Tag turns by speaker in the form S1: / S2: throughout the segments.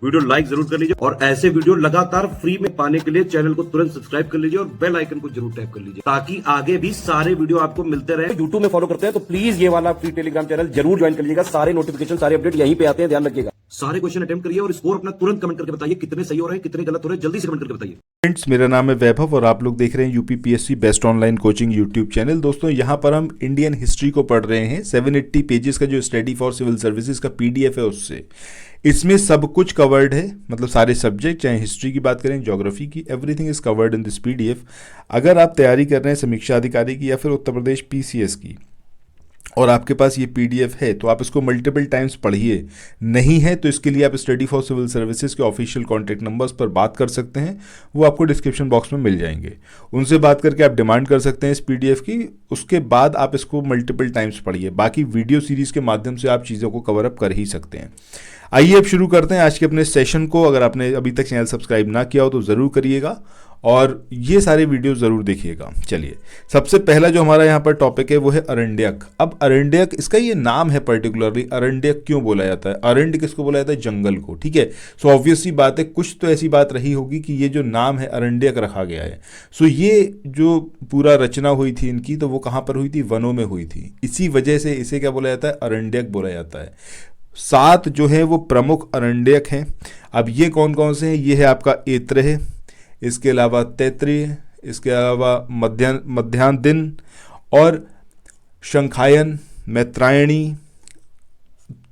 S1: Video like जरूर कर लीजिए और ऐसे वीडियो लगातार फ्री में पाने के लिए चैनल को तुरंत सब्सक्राइब कर लीजिए और बेल आइकन को जरूर टैप कर लीजिए ताकि आगे भी सारे वीडियो आपको मिलते रहे। यूट्यूब में फॉलो करते हैं तो प्लीज ये वाला फ्री टेलीग्राम चैनल जरूर ज्वाइन कर लीजिएगा। सारे नोटिफिकेशन सारे अपडेट यहीं पे आते हैं, ध्यान रखिएगा। सारे क्वेश्चन अटेम्प्ट करिए और स्कोर अपना तुरंत कमेंट करके बताइए कितने सही हो रहे हैं कितने गलत हो रहे हैं, जल्दी से कमेंट करके बताइए।
S2: फ्रेंड्स, मेरा नाम है वैभव और आप लोग देख रहे हैं UPPSC best online coaching YouTube channel. दोस्तों, यहाँ पर हम इंडियन हिस्ट्री को पढ़ रहे हैं। 780 पेजेस का जो स्टडी फॉर सिविल सर्विसेज का पीडीएफ है उससे इसमें सब कुछ कवर्ड है, मतलब सारे सब्जेक्ट, चाहे हिस्ट्री की बात करें, ज्योग्राफी की, everything is covered in this PDF. अगर आप तैयारी कर रहे हैं समीक्षा अधिकारी की या फिर उत्तर प्रदेश पीसीएस की और आपके पास ये पीडीएफ है तो आप इसको मल्टीपल टाइम्स पढ़िए। नहीं है तो इसके लिए आप स्टडी फॉर सिविल सर्विसेज के ऑफिशियल कॉन्टैक्ट नंबर्स पर बात कर सकते हैं, वो आपको डिस्क्रिप्शन बॉक्स में मिल जाएंगे। उनसे बात करके आप डिमांड कर सकते हैं इस पीडीएफ की। उसके बाद आप इसको मल्टीपल टाइम्स पढ़िए। बाकी वीडियो सीरीज़ के माध्यम से आप चीज़ों को कवर अप कर ही सकते हैं। आइए अब शुरू करते हैं आज के अपने सेशन को। अगर आपने अभी तक चैनल सब्सक्राइब ना किया हो तो ज़रूर करिएगा और ये सारे वीडियो ज़रूर देखिएगा। चलिए, सबसे पहला जो हमारा यहाँ पर टॉपिक है वो है अरण्यक। अब अरण्यक, इसका ये नाम है पर्टिकुलरली, अरण्यक क्यों बोला जाता है? अरण्य किसको बोला जाता है? जंगल को। ठीक है, सो ऑब्वियस सी बात है, कुछ तो ऐसी बात रही होगी कि ये जो नाम है अरण्यक रखा गया है। सो ये जो पूरा रचना हुई थी इनकी, तो वो कहाँ पर हुई थी? वनों में हुई थी। इसी वजह से इसे क्या बोला जाता है? अरण्यक बोला जाता है। 7 जो है वो प्रमुख अरण्यक हैं। अब ये कौन कौन से हैं? ये है आपका ऐत्रेय, इसके अलावा तैत्तिरीय, इसके अलावा मध्यान्ह और शंखायन, मैत्रायणी,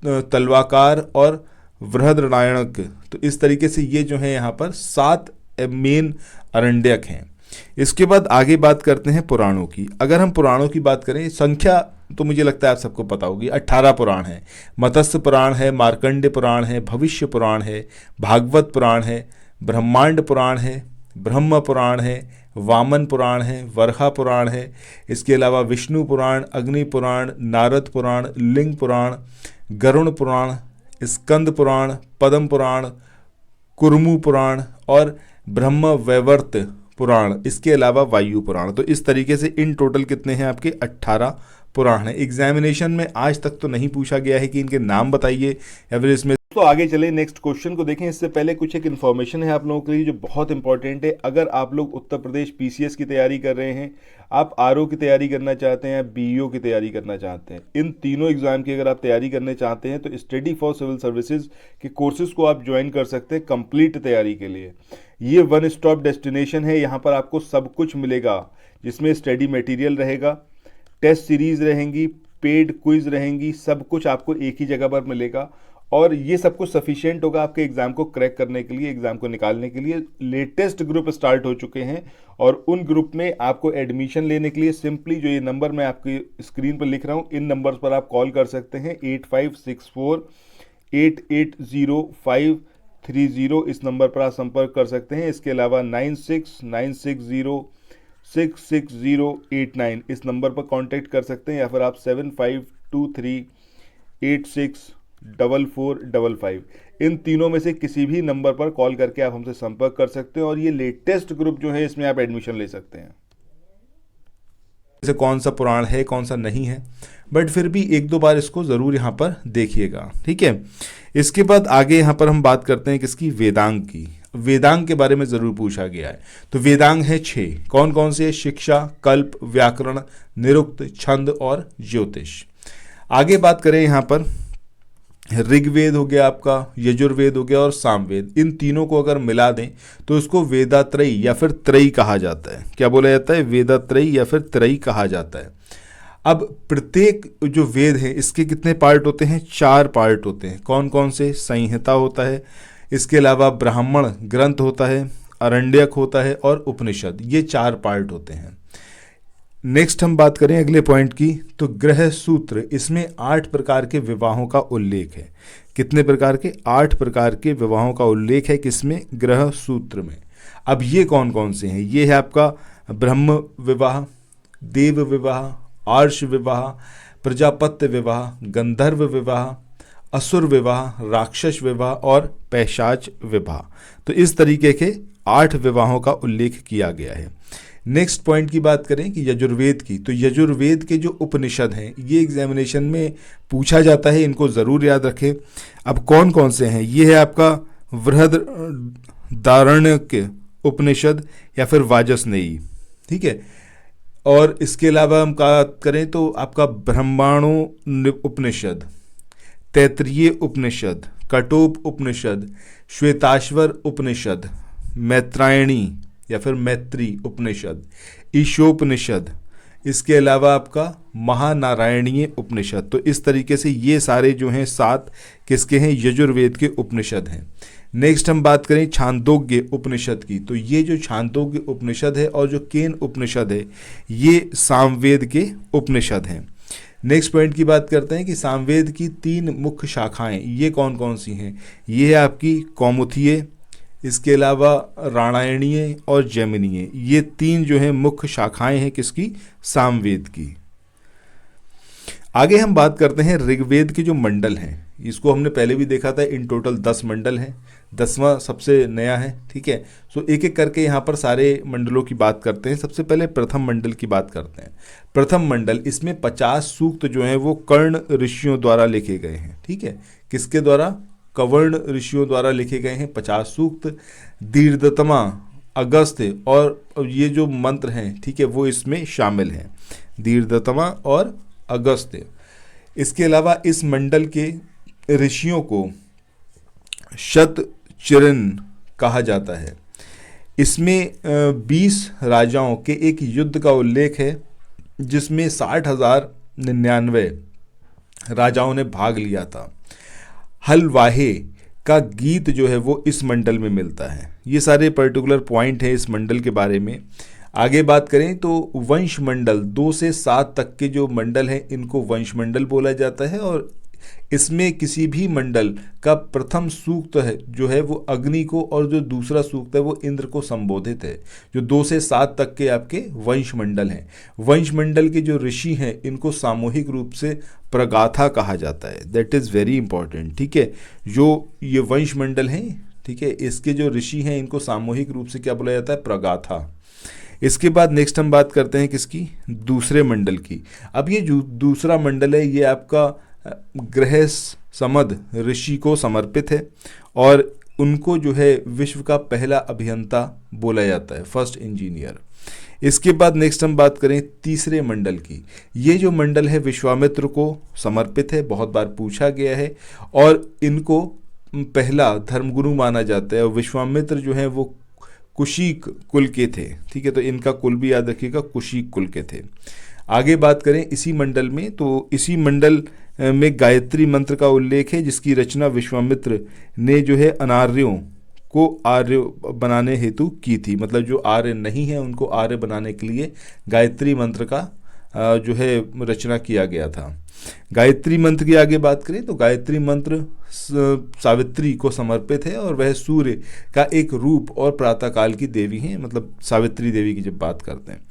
S2: तलवाकार और बृहदरण्याक। तो इस तरीके से ये जो है यहाँ पर 7 मेन अरण्यक हैं। इसके बाद आगे बात करते हैं पुराणों की। अगर हम पुराणों की बात करें, संख्या तो मुझे लगता है आप सबको पता होगी, 18 पुराण है। मत्स्य पुराण है, मार्कंडेय पुराण है, भविष्य पुराण है, भागवत पुराण है, ब्रह्मांड पुराण है, ब्रह्म पुराण है, वामन पुराण है, वर्षा पुराण है। इसके अलावा विष्णु पुराण, अग्नि पुराण, नारद पुराण, लिंग पुराण, गरुण पुराण, स्कंद पुराण, पद्म पुराण, कुर्मु पुराण और ब्रह्म वैवर्त पुराण। इसके अलावा वायु पुराण। तो इस तरीके से इन टोटल कितने हैं आपके? 18 पुराण है। एग्जामिनेशन में आज तक तो नहीं पूछा गया है कि इनके नाम बताइए या फिर इसमें। तो आगे चले, नेक्स्ट क्वेश्चन को देखें। इससे पहले कुछ एक इन्फॉर्मेशन है आप लोगों के लिए जो बहुत इंपॉर्टेंट है। अगर आप लोग उत्तर प्रदेश पीसीएस की तैयारी कर रहे हैं, आप आरओ की तैयारी करना चाहते हैं, बीईओ की तैयारी करना चाहते हैं, इन तीनों एग्जाम की अगर आप तैयारी करना चाहते हैं तो स्टडी फॉर सिविल सर्विसेज के कोर्सेज को आप ज्वाइन कर सकते हैं कंप्लीट तैयारी के लिए। ये वन स्टॉप डेस्टिनेशन है। यहाँ पर आपको सब कुछ मिलेगा, जिसमें स्टडी मटेरियल रहेगा, टेस्ट सीरीज रहेंगी, पेड क्विज रहेंगी, सब कुछ आपको एक ही जगह पर मिलेगा और ये सब कुछ सफिशिएंट होगा आपके एग्जाम को क्रैक करने के लिए, एग्जाम को निकालने के लिए। लेटेस्ट ग्रुप स्टार्ट हो चुके हैं और उन ग्रुप में आपको एडमिशन लेने के लिए सिंपली जो ये नंबर मैं आपकी स्क्रीन पर लिख रहा हूँ, इन नंबर्स पर आप कॉल कर सकते हैं। 8564880530 इस नंबर पर आप संपर्क कर सकते हैं। इसके अलावा 9696066089 इस नंबर पर कांटेक्ट कर सकते हैं या फिर आप 7523864455 इन तीनों में से किसी भी नंबर पर कॉल करके आप हमसे संपर्क कर सकते हैं और ये लेटेस्ट ग्रुप जो है इसमें आप एडमिशन ले सकते हैं। जैसे कौन सा पुराण है कौन सा नहीं है, बट फिर भी 1-2 बार इसको ज़रूर यहाँ पर देखिएगा। ठीक है, इसके बाद आगे यहाँ पर हम बात करते हैं किसकी? वेदांग की। वेदांग के बारे में ज़रूर पूछा गया है। तो वेदांग है 6। कौन कौन से? शिक्षा, कल्प, व्याकरण, निरुक्त, छंद और ज्योतिष। आगे बात करें यहाँ पर, ऋग्वेद हो गया आपका, यजुर्वेद हो गया और सामवेद। इन तीनों को अगर मिला दें तो इसको वेदात्रयी या फिर त्रयी कहा जाता है। क्या बोला जाता है? वेदात्रयी या फिर त्रयी कहा जाता है। अब प्रत्येक जो वेद है इसके कितने पार्ट होते हैं? 4 पार्ट होते हैं। कौन कौन से? संहिता होता है, इसके अलावा ब्राह्मण ग्रंथ होता है, अरण्यक होता है और उपनिषद। ये 4 पार्ट होते हैं। नेक्स्ट हम बात करें अगले पॉइंट की, तो ग्रह सूत्र, इसमें 8 प्रकार के विवाहों का उल्लेख है। कितने प्रकार के? 8 प्रकार के विवाहों का उल्लेख है किसमें? ग्रह सूत्र में। अब ये कौन कौन से हैं? ये है आपका ब्रह्म विवाह, देव विवाह, आर्ष विवाह, प्रजापत्य विवाह, गंधर्व विवाह, असुर विवाह, राक्षस विवाह और पैशाच विवाह। तो इस तरीके के 8 विवाहों का उल्लेख किया गया है। नेक्स्ट पॉइंट की बात करें कि यजुर्वेद की, तो यजुर्वेद के जो उपनिषद हैं ये एग्जामिनेशन में पूछा जाता है, इनको ज़रूर याद रखें। अब कौन कौन से हैं? ये है आपका बृहदारण्यक उपनिषद या फिर वाजसनेयी, ठीक है। और इसके अलावा हम बात करें तो आपका ब्रह्माणु उपनिषद, तैत्तिरीय उपनिषद, कठोप उपनिषद, श्वेताश्वर उपनिषद, मैत्रायणी या फिर मैत्री उपनिषद, ईशोपनिषद, इसके अलावा आपका महानारायणीय उपनिषद। तो इस तरीके से ये सारे जो हैं 7 किसके हैं, यजुर्वेद के उपनिषद हैं। नेक्स्ट हम बात करें छांदोग्य उपनिषद की, तो ये जो छांदोग्य उपनिषद है और जो केन उपनिषद है ये सामवेद के उपनिषद हैं। नेक्स्ट पॉइंट की बात करते हैं कि सामवेद की 3 मुख्य शाखाएं ये कौन कौन सी हैं। ये है आपकी कौमुदीय, इसके अलावा रामायणीय और जैमिनीय, ये 3 जो हैं मुख्य शाखाएं हैं किसकी, सामवेद की। आगे हम बात करते हैं ऋग्वेद के जो मंडल हैं, इसको हमने पहले भी देखा था, इन टोटल 10 मंडल हैं, 10वां सबसे नया है, ठीक है। सो एक एक करके यहाँ पर सारे मंडलों की बात करते हैं। सबसे पहले प्रथम मंडल की बात करते हैं। प्रथम मंडल, इसमें 50 सूक्त जो हैं वो कर्ण ऋषियों द्वारा लिखे गए हैं, ठीक है। किसके द्वारा, कवर्ण ऋषियों द्वारा लिखे गए हैं 50 सूक्त। दीर्घतमा, अगस्त्य और ये जो मंत्र हैं, ठीक है, वो इसमें शामिल हैं, दीर्घतमा और अगस्त्य। इसके अलावा इस मंडल के ऋषियों को शतचिरन कहा जाता है। इसमें 20 राजाओं के एक युद्ध का उल्लेख है जिसमें 60,099 राजाओं ने भाग लिया था। हलवाहे का गीत जो है वो इस मंडल में मिलता है। ये सारे पर्टिकुलर पॉइंट हैं इस मंडल के बारे में। आगे बात करें तो वंश मंडल, 2 से 7 तक के जो मंडल हैं इनको वंश मंडल बोला जाता है। और इसमें किसी भी मंडल का प्रथम सूक्त है जो है वो अग्नि को और जो दूसरा सूक्त है वो इंद्र को संबोधित है। जो 2 से 7 तक के आपके वंश मंडल हैं। वंश मंडल के जो ऋषि हैं इनको सामूहिक रूप से प्रगाथा कहा जाता है। दैट इज़ वेरी इंपॉर्टेंट, ठीक है। जो ये वंश मंडल हैं, ठीक है, इसके जो ऋषि हैं इनको सामूहिक रूप से क्या बोला जाता है, प्रगाथा। इसके बाद नेक्स्ट हम बात करते हैं किसकी, दूसरे मंडल की। अब ये जो दूसरा मंडल है ये आपका गृहसमद ऋषि को समर्पित है और उनको जो है विश्व का पहला अभियंता बोला जाता है, फर्स्ट इंजीनियर। इसके बाद नेक्स्ट हम बात करें तीसरे मंडल की। ये जो मंडल है विश्वामित्र को समर्पित है, बहुत बार पूछा गया है और इनको पहला धर्मगुरु माना जाता है। और विश्वामित्र जो है वो कुशिक कुल के थे, ठीक है, तो इनका कुल भी याद रखिएगा, कुशिक कुल के थे। आगे बात करें इसी मंडल में, तो इसी मंडल में गायत्री मंत्र का उल्लेख है जिसकी रचना विश्वामित्र ने जो है अनार्यों को आर्य बनाने हेतु की थी। मतलब जो आर्य नहीं है उनको आर्य बनाने के लिए गायत्री मंत्र का जो है रचना किया गया था। गायत्री मंत्र की आगे बात करें तो गायत्री मंत्र सावित्री को समर्पित है और वह सूर्य का एक रूप और प्रातःकाल की देवी हैं, मतलब सावित्री देवी की जब बात करते हैं।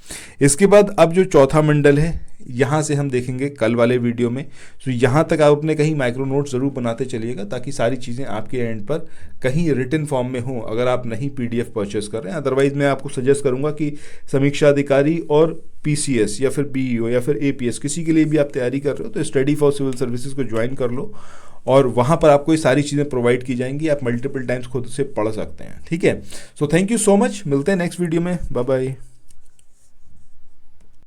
S2: इसके बाद अब जो चौथा मंडल है यहाँ से हम देखेंगे कल वाले वीडियो में। तो यहाँ तक आप अपने कहीं माइक्रो नोट्स ज़रूर बनाते चलिएगा ताकि सारी चीज़ें आपके एंड पर कहीं रिटन फॉर्म में हों अगर आप नहीं PDF परचेस कर रहे हैं। अदरवाइज़ मैं आपको सजेस्ट करूँगा कि समीक्षा अधिकारी और PCS या फिर BEO या फिर APS किसी के लिए भी आप तैयारी कर रहे हो तो स्टडी फॉर सिविल सर्विसेज को ज्वाइन कर लो और वहाँ पर आपको ये सारी चीज़ें प्रोवाइड की जाएंगी। आप मल्टीपल टाइम्स खुद से पढ़ सकते हैं, ठीक है। So thank you so much, मिलते हैं नेक्स्ट वीडियो में, बाय बाय।